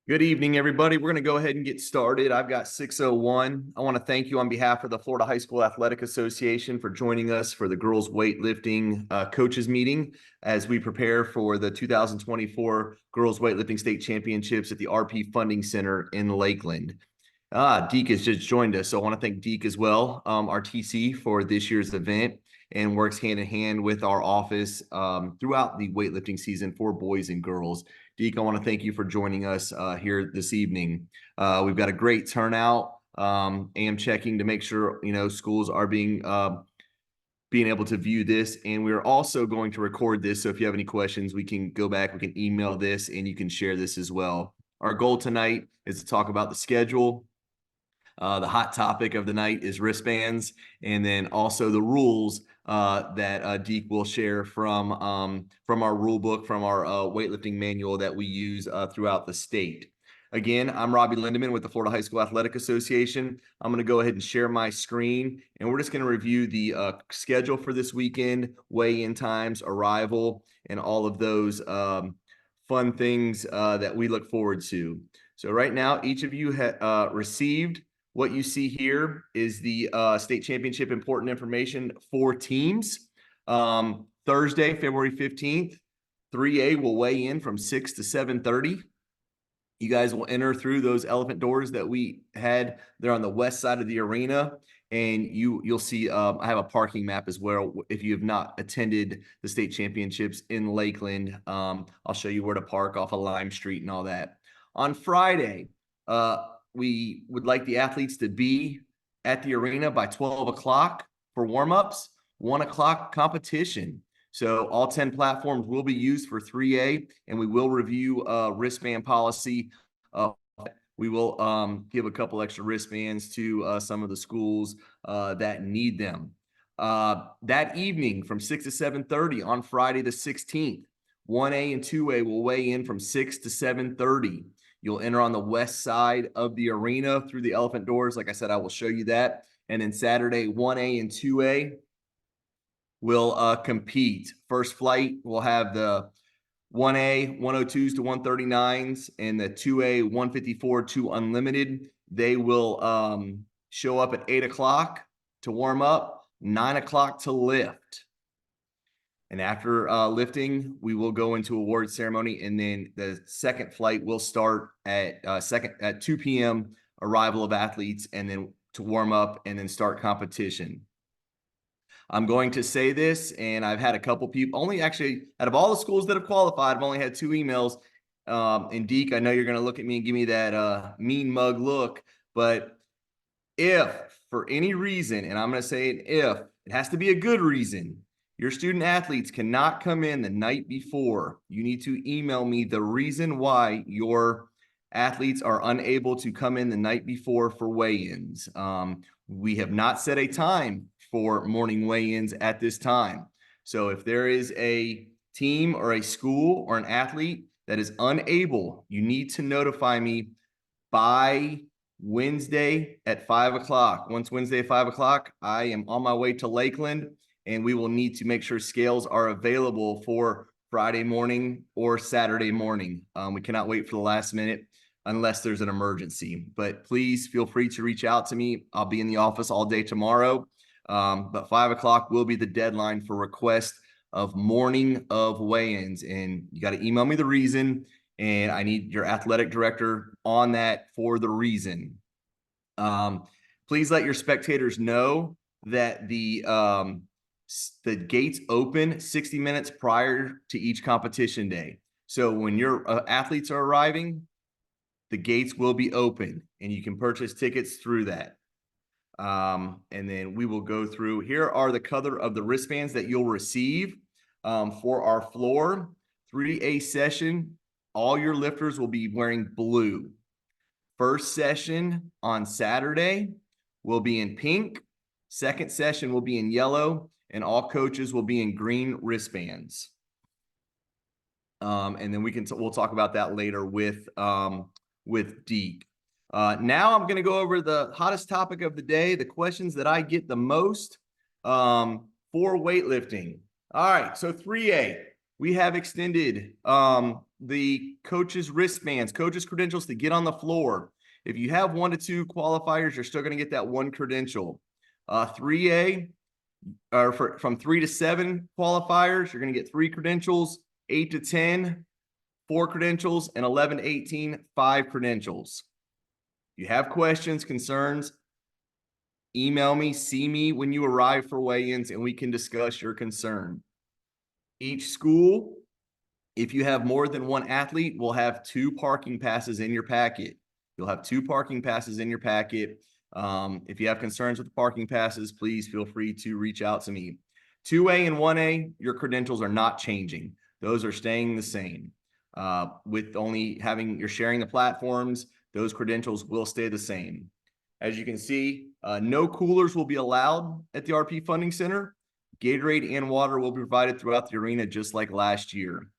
Good evening, everybody. We're going to go ahead and get started. I've got 6:01. I want to thank you on behalf of the Florida High School Athletic Association for joining us for the girls weightlifting coaches meeting as we prepare for the 2024 Girls Weightlifting State Championships at the RP Funding Center in Lakeland. Deke has just joined us, so I want to thank Deke as well, our TC, for this year's event, and works hand in hand with our office throughout the weightlifting season for boys and girls. Deke, I want to thank you for joining us here this evening. We've got a great turnout. Am checking to make sure schools are being able to view this, and we're also going to record this. So if you have any questions, we can go back, we can email this, and you can share this as well. Our goal tonight is to talk about the schedule. The hot topic of the night is wristbands, and then also the rules that Deke will share from our rule book, from our weightlifting manual that we use throughout the state. Again, I'm Robbie Lindeman with the Florida High School Athletic Association. I'm going to go ahead and share my screen, and we're just going to review the schedule for this weekend, weigh-in times, arrival, and all of those fun things that we look forward to. So right now, each of you received what you see here is the state championship important information for teams. Thursday, February 15th, 3A will weigh in from 6 to 7:30. You guys will enter through those elephant doors that we had there on the west side of the arena. And you'll see I have a parking map as well. If you have not attended the state championships in Lakeland, I'll show you where to park off of Lime Street and all that. On Friday, we would like the athletes to be at the arena by 12 o'clock for warm-ups, 1 o'clock competition. So all 10 platforms will be used for 3A, and we will review wristband policy. We will give a couple extra wristbands to some of the schools that need them. That evening from 6 to 7:30 on Friday the 16th, 1A and 2A will weigh in from 6 to 7:30. You'll enter on the west side of the arena through the elephant doors. Like I said, I will show you that. And then Saturday, 1A and 2A will compete. First flight will have the 1A 102s to 139s and the 2A 154 to unlimited. They will show up at 8 o'clock to warm up, 9 o'clock to lift. And after lifting, we will go into award ceremony, and then the second flight will start at 2 p.m. arrival of athletes, and then to warm up and then start competition. I'm going to say this, and I've had a couple people, only actually out of all the schools that have qualified, I've only had 2 emails. And Deke, I know you're going to look at me and give me that mean mug look, but if for any reason, and I'm going to say if, it has to be a good reason, your student athletes cannot come in the night before, you need to email me the reason why your athletes are unable to come in the night before for weigh-ins. We have not set a time for morning weigh-ins at this time. So if there is a team or a school or an athlete that is unable, you need to notify me by Wednesday at 5 o'clock. Once Wednesday at 5 o'clock, I am on my way to Lakeland, and we will need to make sure scales are available for Friday morning or Saturday morning. We cannot wait for the last minute unless there's an emergency. But please feel free to reach out to me. I'll be in the office all day tomorrow. But 5 o'clock will be the deadline for request of morning of weigh-ins. And you got to email me the reason, and I need your athletic director on that for the reason. Please let your spectators know that the gates open 60 minutes prior to each competition day. So when your athletes are arriving, the gates will be open, and you can purchase tickets through that. And then we will go through. Here are the color of the wristbands that you'll receive for our floor 3A session. All your lifters will be wearing blue. First session on Saturday will be in pink. Second session will be in yellow, and all coaches will be in green wristbands. And then we'll talk about that later with Deke. Now I'm going to go over the hottest topic of the day, the questions that I get the most for weightlifting. All right, so 3A. we have extended the coaches' wristbands, coaches' credentials to get on the floor. If you have 1 to 2 qualifiers, you're still going to get that 1 credential. 3A, or from 3 to 7 qualifiers, you're going to get 3 credentials. 8 to 10, 4 credentials, and 11 to 18, 5 credentials. If you have questions, concerns, email me, see me when you arrive for weigh-ins, and we can discuss your concern. Each school, if you have more than 1 athlete, will have 2 parking passes in your packet. You'll have 2 parking passes in your packet. If you have concerns with the parking passes, please feel free to reach out to me. 2A and 1A, your credentials are not changing. Those are staying the same. With only having, you're sharing the platforms, those credentials will stay the same. As you can see, no coolers will be allowed at the RP Funding Center. Gatorade and water will be provided throughout the arena, just like last year.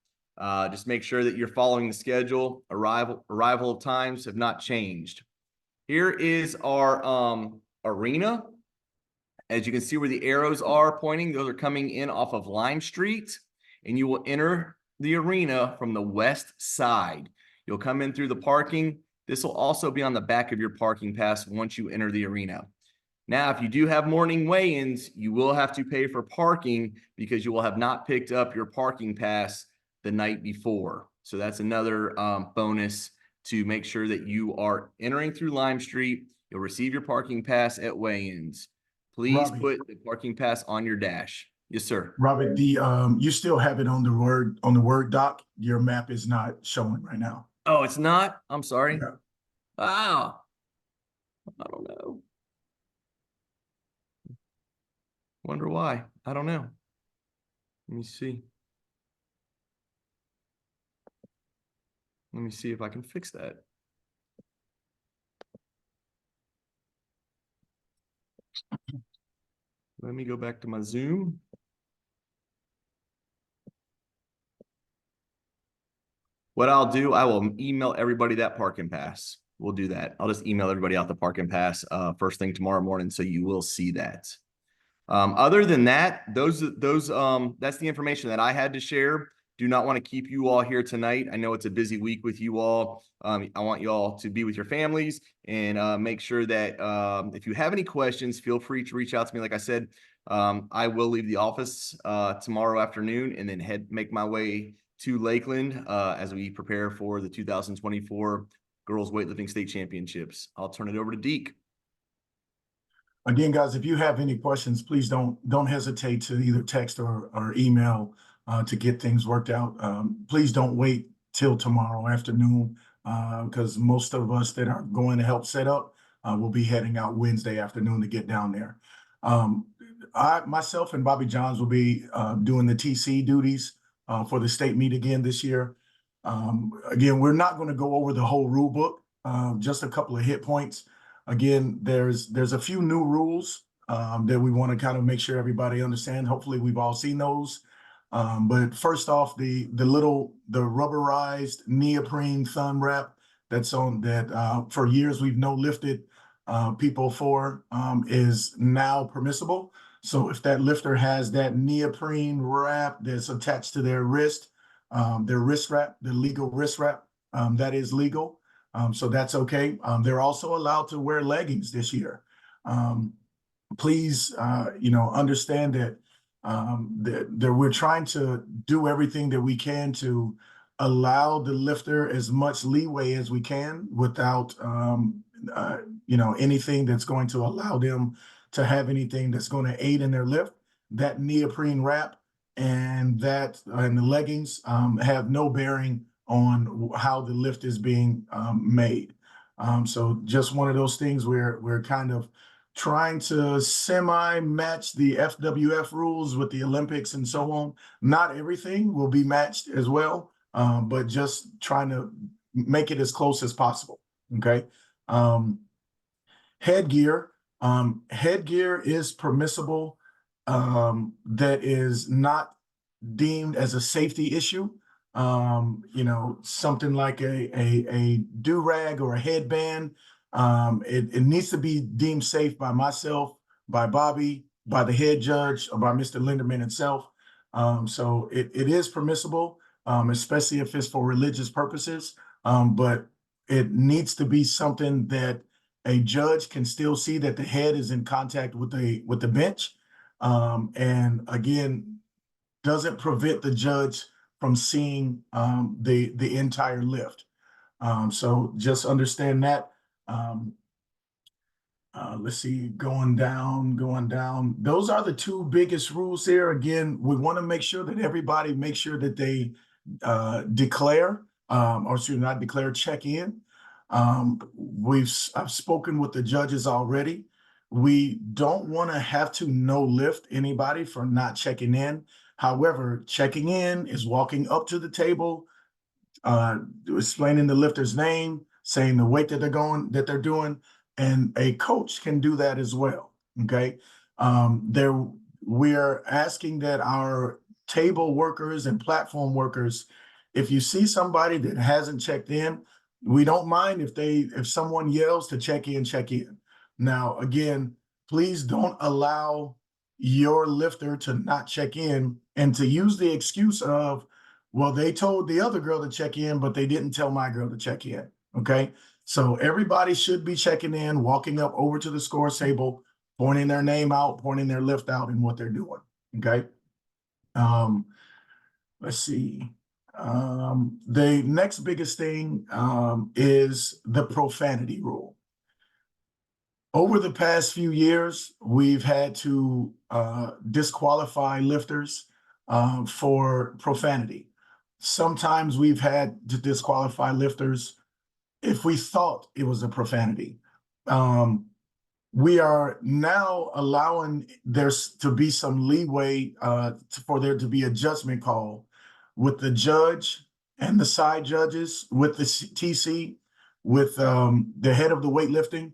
Just make sure that you're following the schedule. Arrival times have not changed. Here is our arena. As you can see where the arrows are pointing, those are coming in off of Lime Street, and you will enter the arena from the west side. You'll come in through the parking. This will also be on the back of your parking pass once you enter the arena. Now, if you do have morning weigh-ins, you will have to pay for parking because you will have not picked up your parking pass the night before. So that's another bonus to make sure that you are entering through Lime Street. You'll receive your parking pass at weigh-ins. Please put the parking pass on your dash. Yes, sir. Robert, you still have it on the Word doc. Your map is not showing right now. Oh, it's not? I'm sorry. Yeah. Wow. I don't know. Wonder why. I don't know. Let me see. Let me see if I can fix that. Let me go back to my Zoom. What I'll do, I will email everybody that parking pass. We'll do that. I'll just email everybody out the parking pass first thing tomorrow morning, so you will see that. Other than that, that's the information that I had to share. Do not want to keep you all here tonight. I know it's a busy week with you all. I want you all to be with your families and make sure that if you have any questions, feel free to reach out to me. Like I said, I will leave the office tomorrow afternoon and then make my way to Lakeland as we prepare for the 2024 Girls Weightlifting State Championships. I'll turn it over to Deke. Again, guys, if you have any questions, please don't hesitate to either text or email to get things worked out. Please don't wait till tomorrow afternoon because most of us that are going to help set up will be heading out Wednesday afternoon to get down there. Myself and Bobby Johns will be doing the TC duties for the state meet again this year. Again, we're not going to go over the whole rule book, just a couple of hit points. Again, there's a few new rules that we want to kind of make sure everybody understand. Hopefully we've all seen those. But first off, the rubberized neoprene thumb wrap that's on that for years we've no lifted people for is now permissible. So if that lifter has that neoprene wrap that's attached to their wrist wrap, the legal wrist wrap, that is legal. So that's okay. They're also allowed to wear leggings this year. Please, understand that we're trying to do everything that we can to allow the lifter as much leeway as we can without, anything that's going to allow them to have anything that's going to aid in their lift. That neoprene wrap and the leggings have no bearing on how the lift is being made. So just one of those things where we're kind of trying to semi-match the FWF rules with the Olympics and so on. Not everything will be matched as well, but just trying to make it as close as possible, okay? Headgear is permissible, that is not deemed as a safety issue. Something like a do-rag or a headband, it needs to be deemed safe by myself, by Bobby, by the head judge, or by Mr. Linderman himself. So it is permissible, especially if it's for religious purposes. But it needs to be something that a judge can still see that the head is in contact with the bench. And again, doesn't prevent the judge from seeing the entire lift. So just understand that. Um, let's see, going down, going down. Those are the two biggest rules here. Again, we want to make sure that everybody make sure that they declare, or excuse me, not declare, check in. I've spoken with the judges already. We don't want to have to no lift anybody for not checking in. However, checking in is walking up to the table, explaining the lifter's name, saying the weight that they're doing, and a coach can do that as well. Okay, we're asking that our table workers and platform workers, if you see somebody that hasn't checked in, we don't mind if someone yells to check in, check in. Now, again, please don't allow your lifter to not check in and to use the excuse of, well, they told the other girl to check in, but they didn't tell my girl to check in. Okay. So everybody should be checking in, walking up over to the score table, pointing their name out, pointing their lift out and what they're doing. Okay. Let's see. The next biggest thing is the profanity rule. Over the past few years, we've had to disqualify lifters for profanity. Sometimes we've had to disqualify lifters if we thought it was a profanity. We are now allowing there to be some leeway for there to be a judgment call with the judge and the side judges, with the TC, with the head of the weightlifting.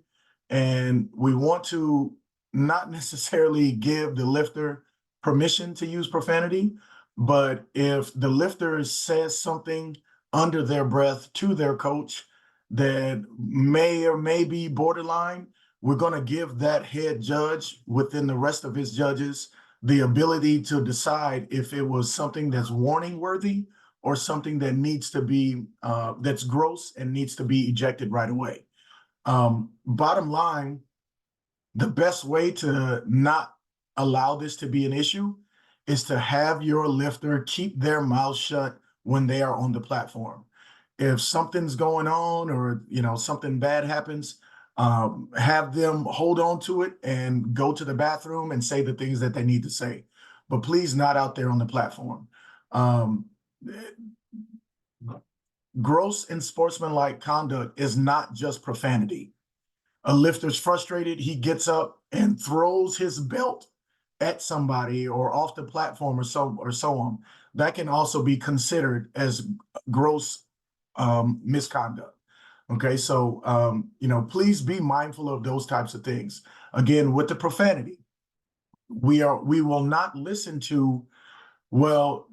And we want to not necessarily give the lifter permission to use profanity, but if the lifter says something under their breath to their coach that may or may be borderline, we're going to give that head judge within the rest of his judges the ability to decide if it was something that's warning worthy or something that needs to be that's gross and needs to be ejected right away. Bottom line, the best way to not allow this to be an issue is to have your lifter keep their mouth shut when they are on the platform. If something's going on or something bad happens, have them hold on to it and go to the bathroom and say the things that they need to say, but please not out there on the platform. Gross and sportsmanlike conduct is not just profanity. A lifter's frustrated, he gets up and throws his belt at somebody or off the platform or so on. That can also be considered as gross misconduct. Okay, so please be mindful of those types of things. Again, with the profanity, we will not listen to, well,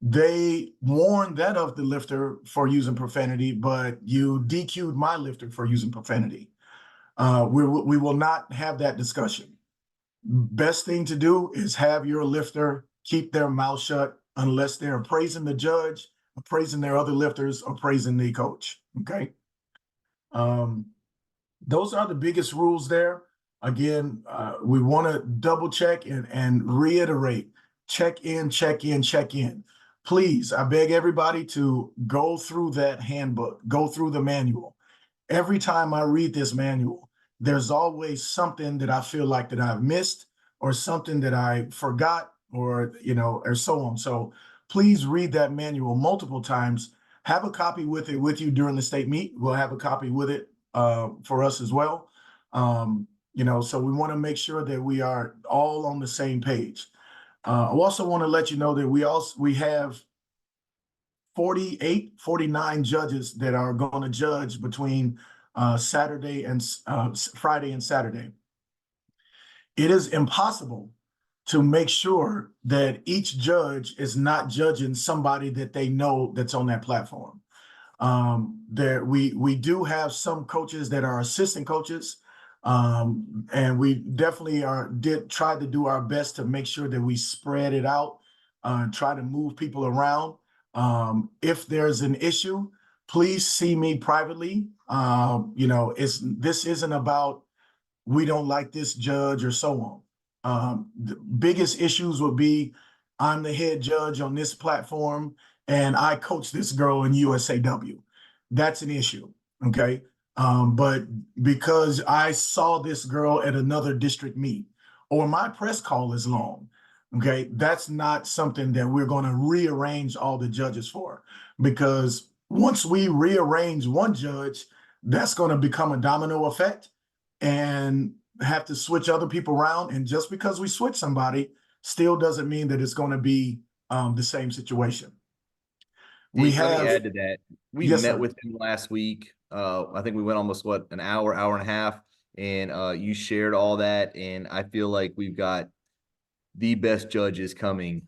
they warned that of the lifter for using profanity, but you DQ'd my lifter for using profanity. We will not have that discussion. Best thing to do is have your lifter keep their mouth shut unless they're praising the judge, praising their other lifters, or praising the coach. Okay. Those are the biggest rules there. Again, we want to double check and reiterate, check in, check in, check in. Please, I beg everybody to go through that handbook, go through the manual. Every time I read this manual, there's always something that I feel like that I've missed or something that I forgot or so on. So please read that manual multiple times. Have a copy with you during the state meet. We'll have a copy with it for us as well. So we want to make sure that we are all on the same page. I also want to let you know that we have 49 judges that are going to judge between Friday and Saturday. It is impossible to make sure that each judge is not judging somebody that they know that's on that platform. We do have some coaches that are assistant coaches, and we definitely did try to do our best to make sure that we spread it out try to move people around. If there's an issue, please see me privately. This isn't about we don't like this judge or so on. The biggest issues would be I'm the head judge on this platform and I coach this girl in USAW. That's an issue. Okay. But because I saw this girl at another district meet or my press call is long, okay, that's not something that we're going to rearrange all the judges for, because once we rearrange one judge, that's going to become a domino effect and have to switch other people around. And just because we switch somebody still doesn't mean that it's going to be the same situation. We Let me have, add to that. We yes, met sir. with him last week. I think we went almost an hour, hour and a half, and you shared all that. And I feel like we've got the best judges coming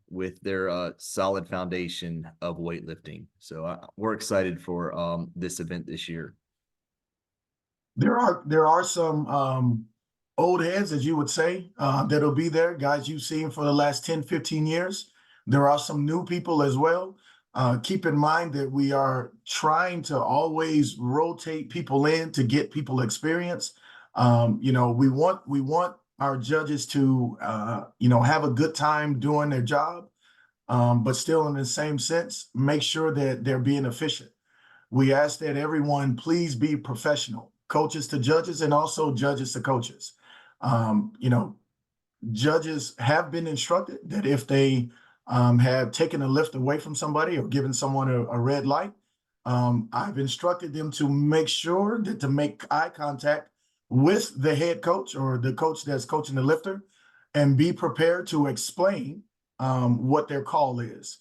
with their solid foundation of weightlifting. So we're excited for this event this year. There are some old heads, as you would say, that'll be there, guys you've seen for the last 10, 15 years. There are some new people as well. Keep in mind that we are trying to always rotate people in to get people experience. We want our judges to have a good time doing their job, but still in the same sense, make sure that they're being efficient. We ask that everyone please be professional, coaches to judges and also judges to coaches. Um, you know, Judges have been instructed that if they have taken a lift away from somebody or given someone a red light, I've instructed them to make sure that to make eye contact with the head coach or the coach that's coaching the lifter and be prepared to explain what their call is.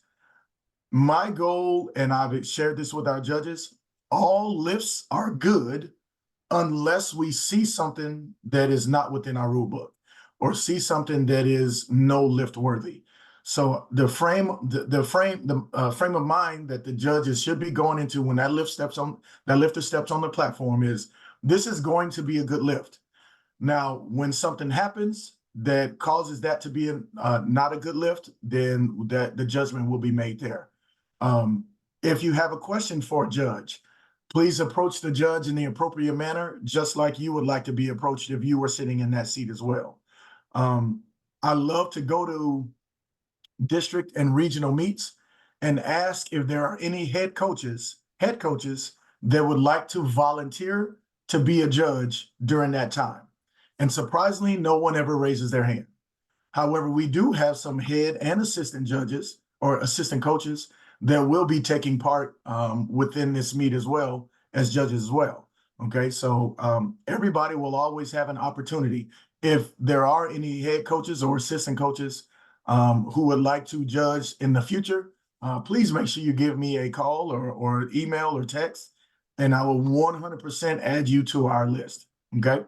My goal, and I've shared this with our judges, all lifts are good unless we see something that is not within our rule book or see something that is no lift worthy. So the frame of mind that the judges should be going into when that lifter steps on the platform is this is going to be a good lift. Now, when something happens that causes that to be not a good lift, then the judgment will be made there. If you have a question for a judge, please approach the judge in the appropriate manner, just like you would like to be approached if you were sitting in that seat as well. I love to go to district and regional meets and ask if there are any head coaches that would like to volunteer to be a judge during that time. And surprisingly, no one ever raises their hand. However, we do have some head and assistant judges or assistant coaches that will be taking part within this meet as well as judges as well. Okay, so everybody will always have an opportunity. If there are any head coaches or assistant coaches who would like to judge in the future, please make sure you give me a call or email or text, and I will 100% add you to our list. Okay.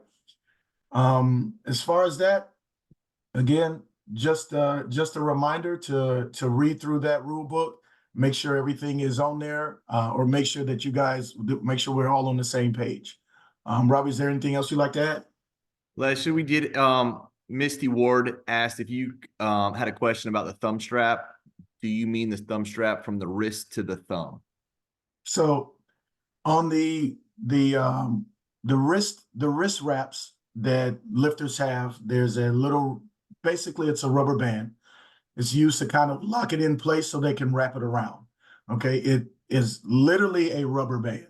As far as that, again, just a reminder to read through that rule book, make sure everything is on there, or make sure that you guys make sure we're all on the same page. Robbie, is there anything else you'd like to add? Last year we did. Misty Ward asked if you had a question about the thumb strap. Do you mean the thumb strap from the wrist to the thumb? So on the wrist wraps that lifters have, there's a little, basically it's a rubber band. It's used to kind of lock it in place so they can wrap it around. Okay, it is literally a rubber band.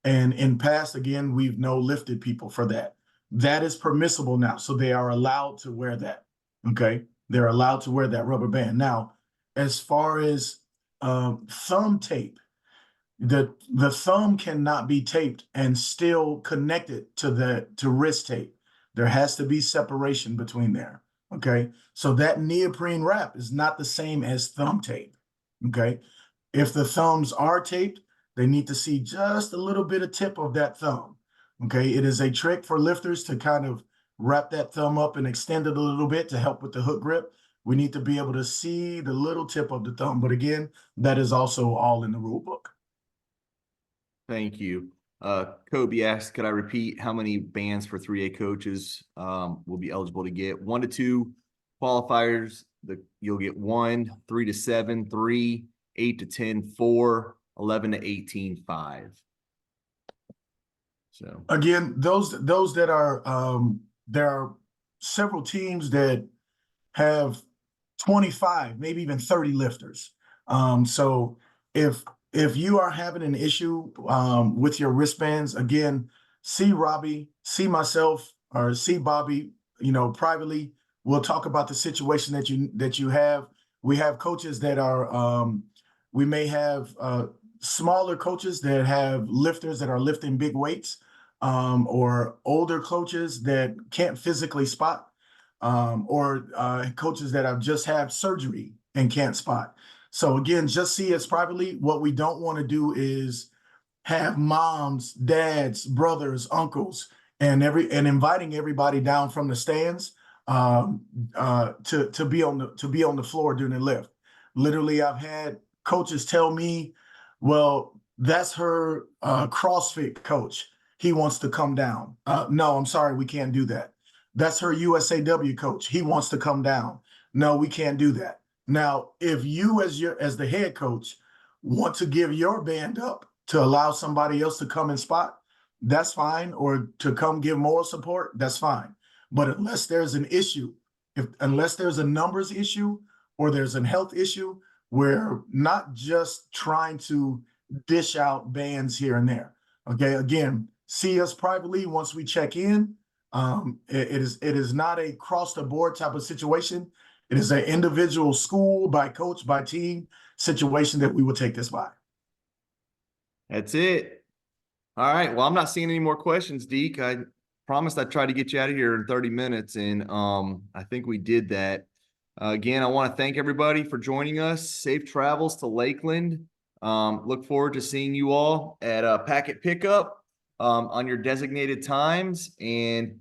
And in past, again, we've lifted people for that. That is permissible now. So they are allowed to wear that. Okay, they're allowed to wear that rubber band. Now, as far as thumb tape, the thumb cannot be taped and still connected to wrist tape. There has to be separation between there. Okay, so that neoprene wrap is not the same as thumb tape. Okay, if the thumbs are taped, they need to see just a little bit of tip of that thumb. Okay, it is a trick for lifters to kind of wrap that thumb up and extend it a little bit to help with the hook grip. We need to be able to see the little tip of the thumb, but again, that is also all in the rule book. Thank you. Kobe asked, could I repeat how many bands for 3A coaches will be eligible to get? 1 to 2 qualifiers you'll get 1, 3 to 7, 3, 8 to 10, 4, 11 to 18, 5. So Again, those that are there are several teams that have 25, maybe even 30 lifters. So if you are having an issue with your wristbands, again, see Robbie, see myself, or see Bobby, privately. We'll talk about the situation that you have. We have coaches that are we may have smaller coaches that have lifters that are lifting big weights, or older coaches that can't physically spot, or coaches that have just had surgery and can't spot. So again, just see us privately. What we don't want to do is have moms, dads, brothers, uncles, and inviting everybody down from the stands to be on the floor during the lift. Literally, I've had coaches tell me, "Well, that's her CrossFit coach. He wants to come down." No, I'm sorry, we can't do that. That's her USAW coach. He wants to come down. No, we can't do that. Now, if you as the head coach want to give your band up to allow somebody else to come and spot, that's fine, or to come give moral support, that's fine. But unless there's an issue, unless there's a numbers issue or there's a health issue, we're not just trying to dish out bands here and there. Okay, again, see us privately once we check in. It is not a cross the board type of situation. It is an individual school by coach by team situation that we will take this by. that's it. All right. Well, I'm not seeing any more questions, Deke. I promised I'd try to get you out of here in 30 minutes, and I think we did that. Again, I want to thank everybody for joining us. Safe travels to Lakeland. Look forward to seeing you all at packet pickup on your designated times, and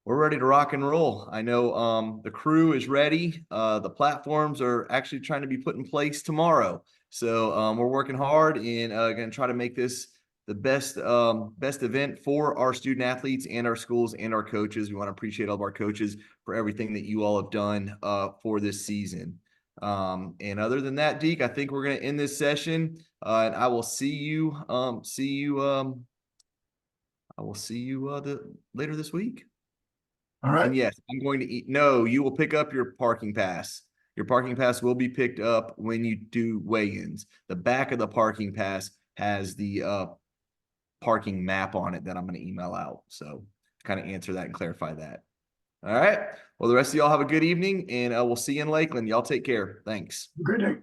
we're ready to rock and roll. I know the crew is ready. The platforms are actually trying to be put in place tomorrow. So we're working hard and going to try to make this the best event for our student athletes and our schools and our coaches. We want to appreciate all of our coaches for everything that you all have done for this season. And other than that, Deke, I think we're going to end this session, and I will see you. I will see you later this week. All right. And yes, I'm going to eat. No, you will pick up your parking pass. Your parking pass will be picked up when you do weigh-ins. The back of the parking pass has the parking map on it that I'm going to email out. So kind of answer that and clarify that. All right. Well, the rest of y'all have a good evening, and we'll see you in Lakeland. Y'all take care. Thanks. Good day.